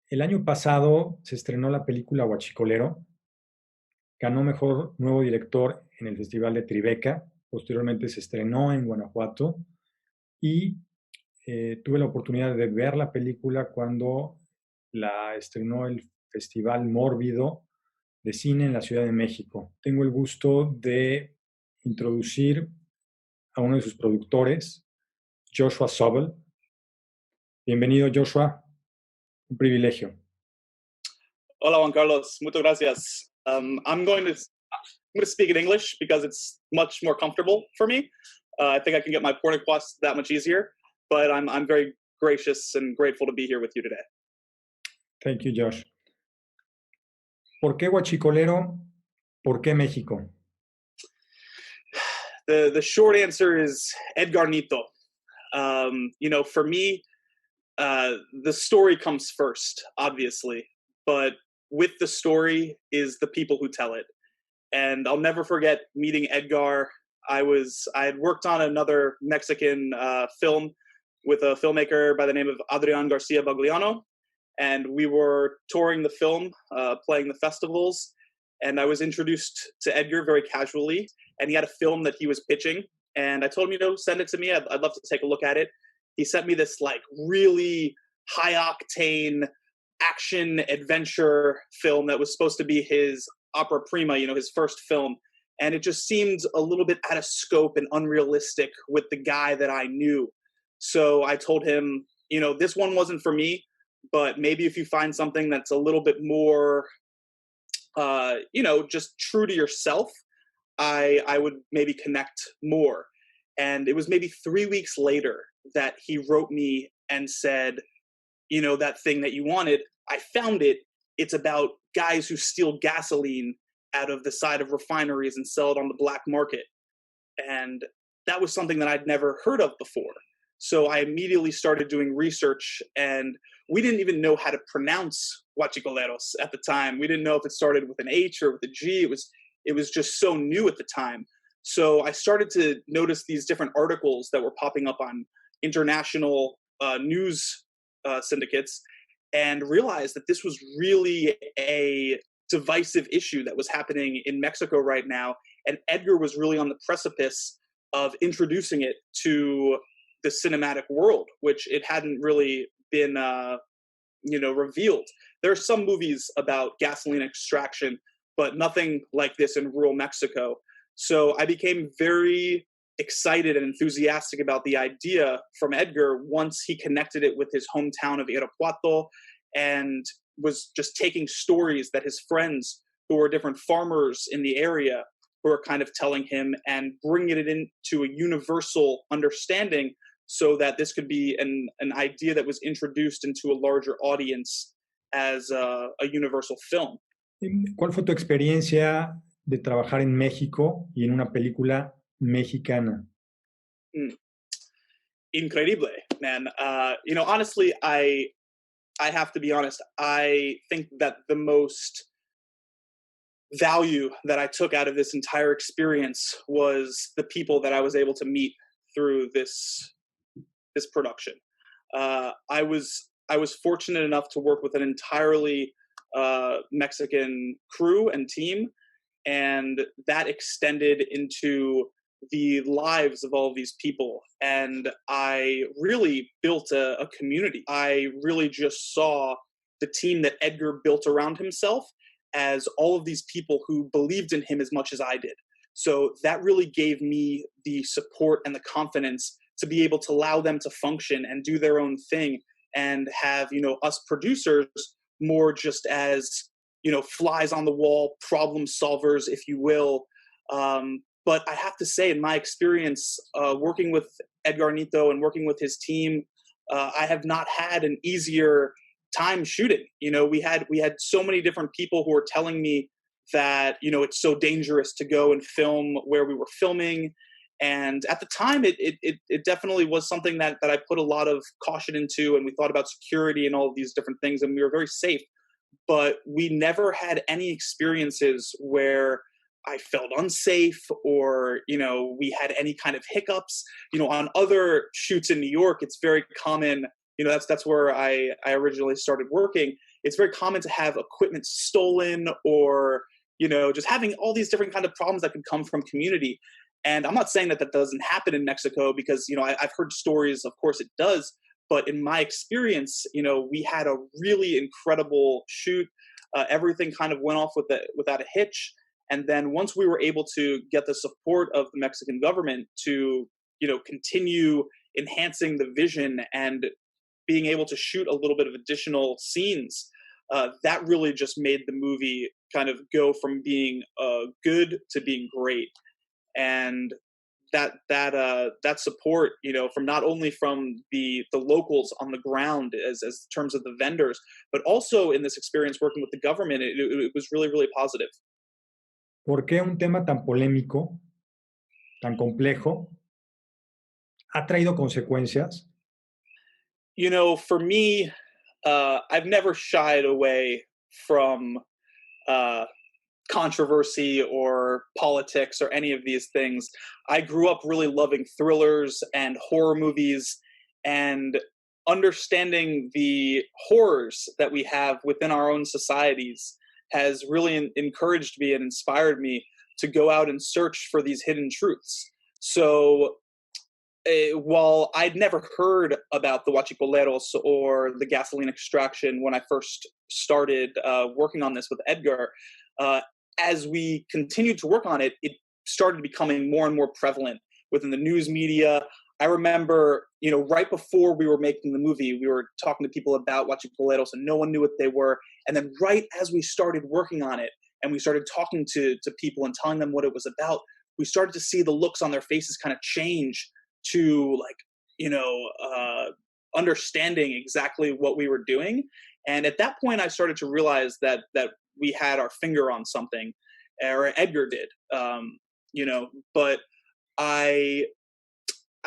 El año pasado se estrenó la película Huachicolero, ganó mejor nuevo director en el Festival de Tribeca, posteriormente se estrenó en Guanajuato y tuve la oportunidad de ver la película cuando la estrenó el Festival Mórbido de Cine en la Ciudad de México. Tengo el gusto de introducir a uno de sus productores, Joshua Sobel. Bienvenido, Joshua. Un privilegio. Hola, Juan Carlos. Muchas gracias. I'm going to speak in English because it's much more comfortable for me. I think I can get my point across that much easier. But I'm very gracious and grateful to be here with you today. Thank you, Josh. ¿Por qué Huachicolero? ¿Por qué México? The short answer is Edgar Nito. For me, the story comes first, obviously, but with the story is the people who tell it. And I'll never forget meeting Edgar. I had worked on another Mexican film with a filmmaker by the name of Adrian Garcia Bagliano, and we were touring the film, playing the festivals, and I was introduced to Edgar very casually, and he had a film that he was pitching, and I told him, send it to me. I'd love to take a look at it. He sent me this really high-octane action adventure film that was supposed to be his opera prima, his first film, and it just seemed a little bit out of scope and unrealistic with the guy that I knew. So I told him, this one wasn't for me, but maybe if you find something that's a little bit more, just true to yourself, I would maybe connect more. And it was maybe 3 weeks later that he wrote me and said, that thing that you wanted, I found it. It's about guys who steal gasoline out of the side of refineries and sell it on the black market. And that was something that I'd never heard of before. So I immediately started doing research, and we didn't even know how to pronounce huachicoleros at the time. We didn't know if it started with an H or with a G. It was just so new at the time. So I started to notice these different articles that were popping up on international news syndicates, and realized that this was really a divisive issue that was happening in Mexico right now. And Edgar was really on the precipice of introducing it to the cinematic world, which it hadn't really been, revealed. There are some movies about gasoline extraction, but nothing like this in rural Mexico. So I became very excited and enthusiastic about the idea from Edgar once he connected it with his hometown of Irapuato, and was just taking stories that his friends who were different farmers in the area were kind of telling him, and bringing it into a universal understanding so that this could be an idea that was introduced into a larger audience as a universal film. ¿Cuál fue tu experiencia de trabajar en México y en una película mexicana? Increíble, man. Honestly, I have to be honest. I think that the most value that I took out of this entire experience was the people that I was able to meet through this production. I was fortunate enough to work with an entirely Mexican crew and team, and that extended into the lives of all of these people. And I really built a community. I really just saw the team that Edgar built around himself as all of these people who believed in him as much as I did. So that really gave me the support and the confidence to be able to allow them to function and do their own thing, and have, us producers more just as, flies on the wall, problem solvers, if you will. But I have to say, in my experience working with Edgar Nito and working with his team, I have not had an easier time shooting. We had so many different people who were telling me that, it's so dangerous to go and film where we were filming. And at the time, it definitely was something that I put a lot of caution into, and we thought about security and all of these different things, and we were very safe. But we never had any experiences where I felt unsafe, or, we had any kind of hiccups. On other shoots in New York, it's very common, that's where I originally started working. it's very common to have equipment stolen, or just having all these different kind of problems that could come from community. And I'm not saying that that doesn't happen in Mexico, because I've heard stories, of course it does, but in my experience, we had a really incredible shoot. Everything kind of went off without a hitch. And then once we were able to get the support of the Mexican government to continue enhancing the vision and being able to shoot a little bit of additional scenes, that really just made the movie kind of go from being good to being great. And that support, from not only from the locals on the ground as terms of the vendors, but also in this experience working with the government, it was really, really positive. ¿Por qué un tema tan polémico, tan complejo, ha traído consecuencias? For me, I've never shied away from controversy or politics or any of these things. I grew up really loving thrillers and horror movies, and understanding the horrors that we have within our own societies has really encouraged me and inspired me to go out and search for these hidden truths. So while I'd never heard about the huachicoleros or the gasoline extraction when I first started working on this with Edgar, as we continued to work on it, it started becoming more and more prevalent within the news media. I remember, right before we were making the movie, we were talking to people about huachicoleros and no one knew what they were. And then right as we started working on it and we started talking to people and telling them what it was about, we started to see the looks on their faces kind of change to understanding exactly what we were doing. And at that point, I started to realize that we had our finger on something, or Edgar did, but I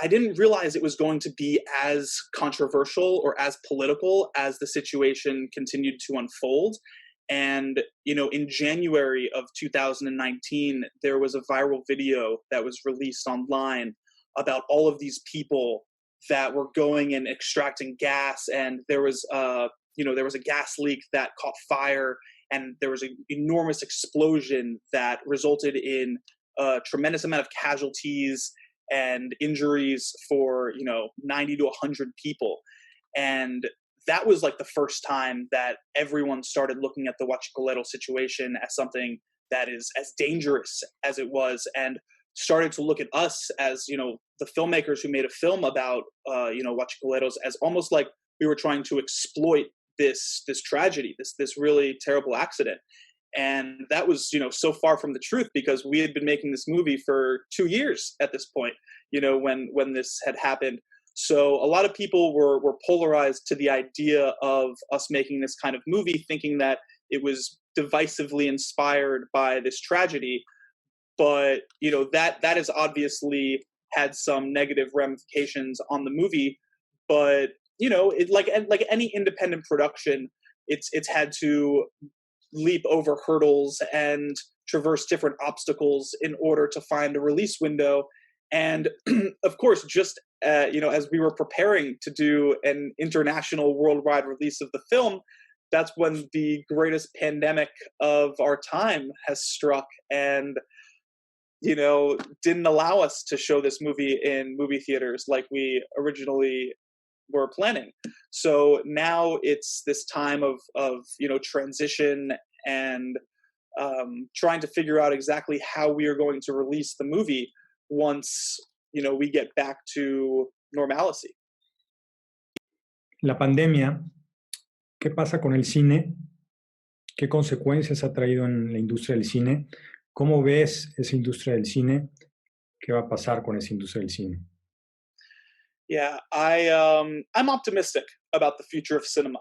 didn't realize it was going to be as controversial or as political as the situation continued to unfold. And, in January of 2019, there was a viral video that was released online about all of these people that were going and extracting gas. And there was a gas leak that caught fire, and there was an enormous explosion that resulted in a tremendous amount of casualties and injuries for 90 to 100 people. And that was like the first time that everyone started looking at the huachicolero situation as something that is as dangerous as it was, and started to look at us as the filmmakers who made a film about huachicoleros as almost like we were trying to exploit this tragedy, this really terrible accident. And that was so far from the truth, because we had been making this movie for 2 years at this point, when this had happened. So a lot of people were polarized to the idea of us making this kind of movie, thinking that it was divisively inspired by this tragedy. But that has obviously had some negative ramifications on the movie. But it, like any independent production, it's had to leap over hurdles and traverse different obstacles in order to find a release window. And of course, just as we were preparing to do an international worldwide release of the film, that's when the greatest pandemic of our time has struck, and didn't allow us to show this movie in movie theaters like we originally were planning. So now it's this time of transition and trying to figure out exactly how we are going to release the movie once we get back to normalcy. La pandemia, ¿qué pasa con el cine? ¿Qué consecuencias ha traído en la industria del cine? ¿Cómo ves esa industria del cine? ¿Qué va a pasar con esa industria del cine? Yeah, I'm optimistic about the future of cinema,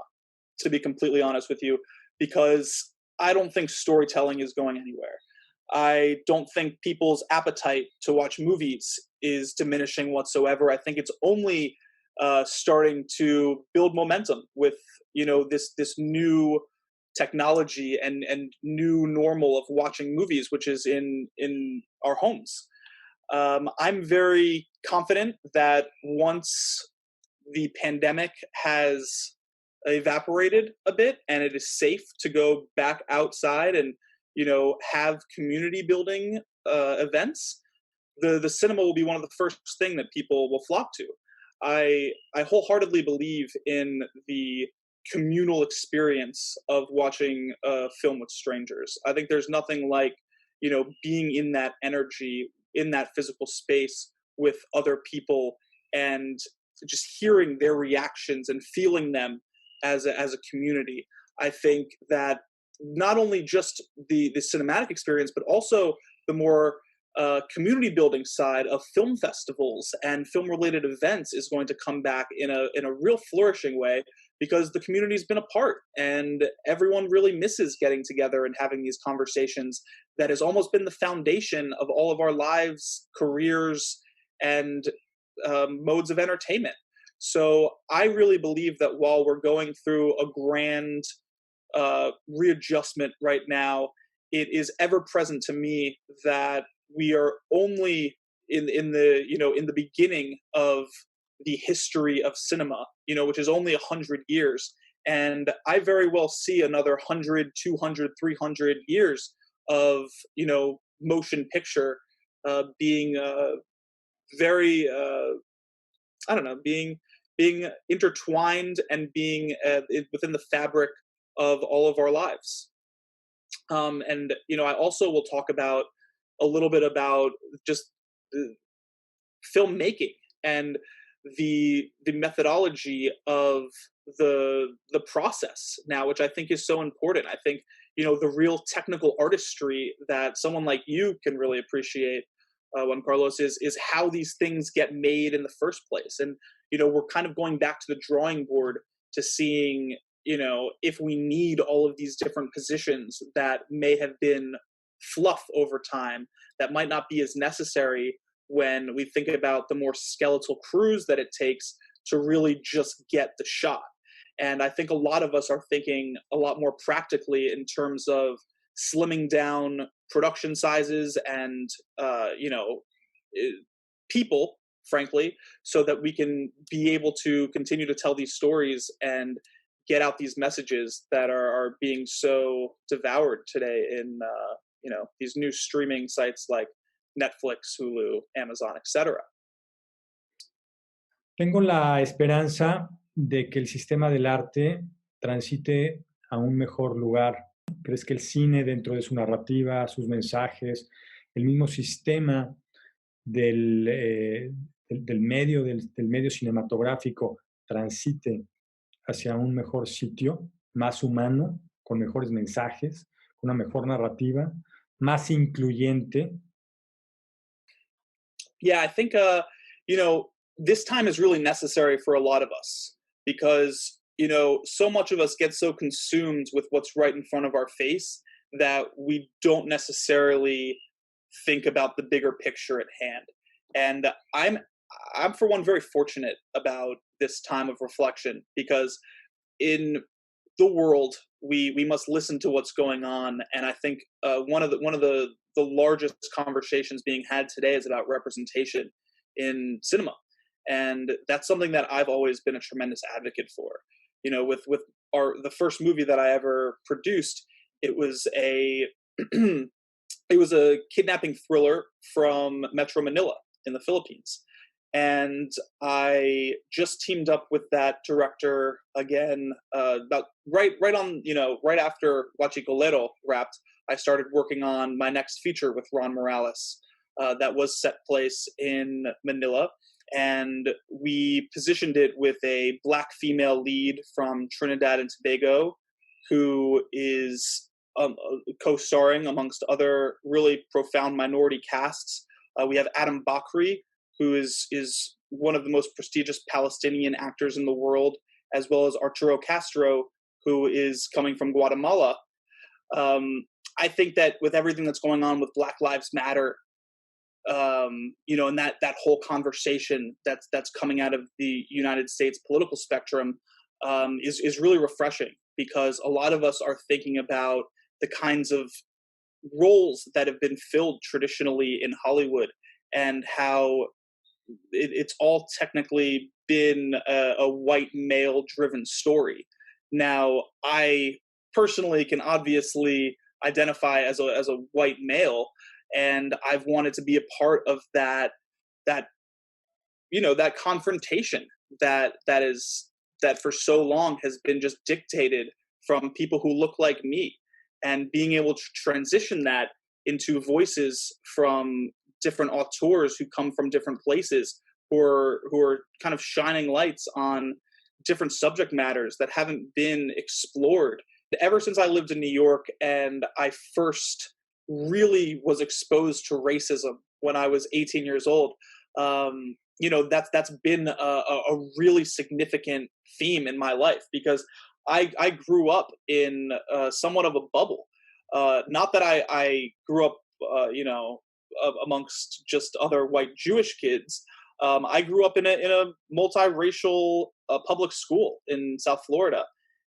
to be completely honest with you, because I don't think storytelling is going anywhere. I don't think people's appetite to watch movies is diminishing whatsoever. I think it's only starting to build momentum with this new technology and new normal of watching movies, which is in our homes. I'm very confident that once the pandemic has evaporated a bit, and it is safe to go back outside and have community building events, the cinema will be one of the first thing that people will flock to. I wholeheartedly believe in the communal experience of watching a film with strangers. I think there's nothing like being in that energy, in that physical space with other people, and just hearing their reactions and feeling them as a community. I think that not only just the cinematic experience, but also the more community building side of film festivals and film related events is going to come back in a real flourishing way, because the community's been apart and everyone really misses getting together and having these conversations that has almost been the foundation of all of our lives, careers, and modes of entertainment. So I really believe that while we're going through a grand readjustment right now, it is ever present to me that we are only in the beginning of the history of cinema, which is only 100 years. And I very well see another 100, 200, 300 years of, motion picture being very, I don't know, being intertwined and being within the fabric of all of our lives. And I also will talk about a little bit about just filmmaking and the methodology of the process now, which I think is so important. I think the real technical artistry that someone like you can really appreciate, Juan Carlos, is how these things get made in the first place. And we're kind of going back to the drawing board to seeing if we need all of these different positions that may have been fluff over time, that might not be as necessary when we think about the more skeletal crews that it takes to really just get the shot. And I think a lot of us are thinking a lot more practically in terms of slimming down production sizes and people, frankly, so that we can be able to continue to tell these stories and get out these messages that are being so devoured today in these new streaming sites like Netflix, Hulu, Amazon, etc. Tengo la esperanza de que el sistema del arte transite a un mejor lugar. ¿Crees que el cine, dentro de su narrativa, sus mensajes, el mismo sistema del medio cinematográfico transite hacia un mejor sitio, más humano, con mejores mensajes, con una mejor narrativa, más incluyente? Yeah, I think this time is really necessary for a lot of us, because so much of us get so consumed with what's right in front of our face that we don't necessarily think about the bigger picture at hand. And I'm for one very fortunate about this time of reflection, because in the world we must listen to what's going on. And I think one of the largest conversations being had today is about representation in cinema, and that's something that I've always been a tremendous advocate for. With the first movie that I ever produced, it was a it was a kidnapping thriller from Metro Manila in the Philippines. And I just teamed up with that director again, about right after Huachicolero wrapped. I started working on my next feature with Ron Morales, that was set place in Manila. And we positioned it with a Black female lead from Trinidad and Tobago, who is co-starring amongst other really profound minority casts. We have Adam Bakri, who is one of the most prestigious Palestinian actors in the world, as well as Arturo Castro, who is coming from Guatemala. I think that with everything that's going on with Black Lives Matter, and that whole conversation that's coming out of the United States political spectrum, is really refreshing, because a lot of us are thinking about the kinds of roles that have been filled traditionally in Hollywood, and how it's all technically been a white male driven story. Now, I personally can obviously identify as a white male, and I've wanted to be a part of that that confrontation that for so long has been just dictated from people who look like me, and being able to transition that into voices from different auteurs who come from different places, who are kind of shining lights on different subject matters that haven't been explored. Ever since I lived in New York and I first really was exposed to racism when I was 18 years old, that's been a really significant theme in my life, because I grew up in somewhat of a bubble. Not that I grew up, amongst just other white Jewish kids. I grew up in a multiracial public school in South Florida,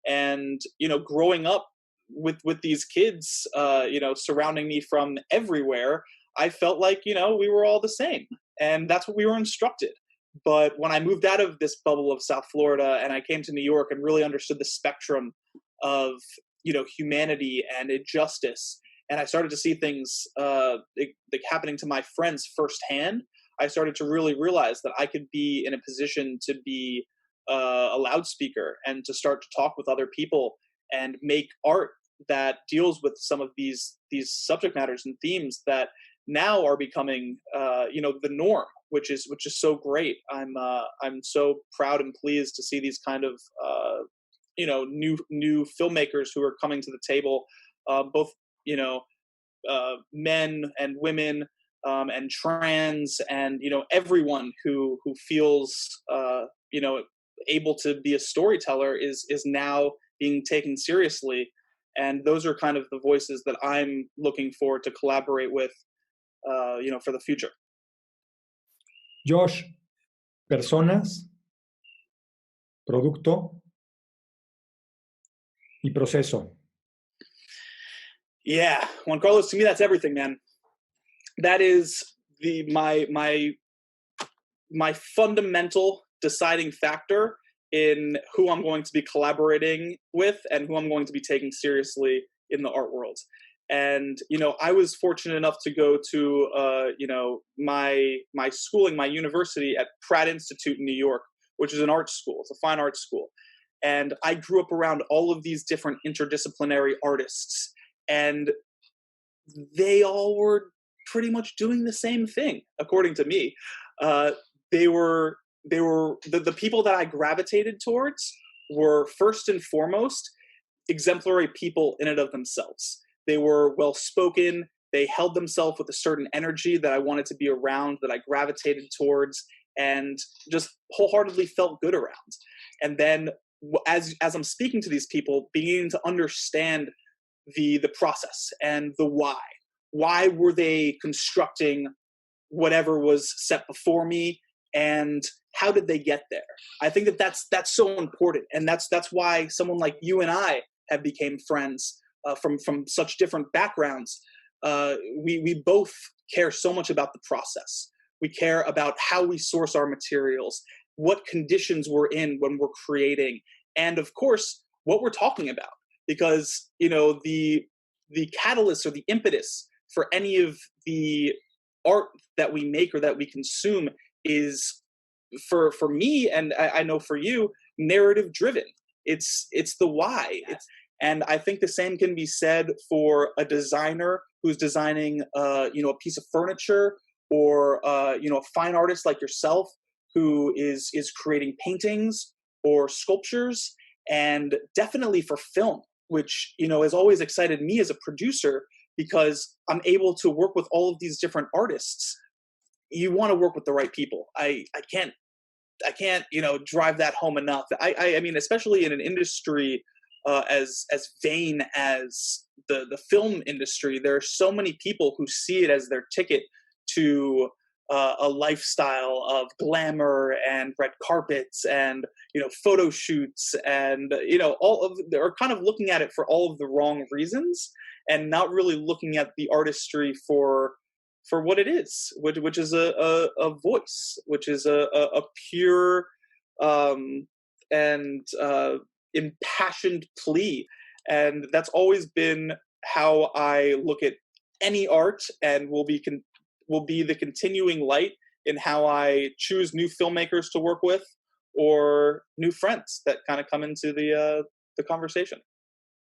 and growing up with these kids, surrounding me from everywhere, I felt like we were all the same, and that's what we were instructed. But when I moved out of this bubble of South Florida and I came to New York and really understood the spectrum of humanity and injustice, and I started to see things like happening to my friends firsthand, I started to really realize that I could be in a position to be a loudspeaker and to start to talk with other people and make art that deals with some of these subject matters and themes that now are becoming the norm, which is so great. I'm so proud and pleased to see these kind of new filmmakers who are coming to the table, both men and women, and trans, and everyone who feels able to be a storyteller is now being taken seriously. And those are kind of the voices that I'm looking forward to collaborate with for the future. Josh, personas, producto y proceso. Yeah, Juan Carlos, to me that's everything, man. That is my fundamental deciding factor in who I'm going to be collaborating with and who I'm going to be taking seriously in the art world. And I was fortunate enough to go to my schooling, my university at Pratt Institute in New York, which is an art school. It's a fine arts school. And I grew up around all of these different interdisciplinary artists, and they all were pretty much doing the same thing, according to me. They were the people that I gravitated towards were first and foremost exemplary people in and of themselves. They were well-spoken. They held themselves with a certain energy that I wanted to be around, that I gravitated towards, and just wholeheartedly felt good around. And then as I'm speaking to these people, beginning to understand the process and the why. Why were they constructing whatever was set before me, and how did they get there? I think that's so important, and that's why someone like you and I have became friends from such different backgrounds. We both care so much about the process. We care about how we source our materials, what conditions we're in when we're creating, and of course, what we're talking about. Because the catalyst or the impetus for any of the art that we make or that we consume is, for me, and I know for you, narrative driven. It's the why. And I think the same can be said for a designer who's designing a piece of furniture, or a fine artist like yourself who is creating paintings or sculptures, and definitely for film, which has always excited me as a producer, because I'm able to work with all of these different artists. You want to work with the right people. I can't drive that home enough. I mean, especially in an industry as vain as the film industry, there are so many people who see it as their ticket to a lifestyle of glamour and red carpets and photo shoots, and they're kind of looking at it for all of the wrong reasons, and not really looking at the artistry for what it is, which is a voice, which is a pure and impassioned plea. And that's always been how I look at any art, and will be the continuing light in how I choose new filmmakers to work with, or new friends that kind of come into the conversation.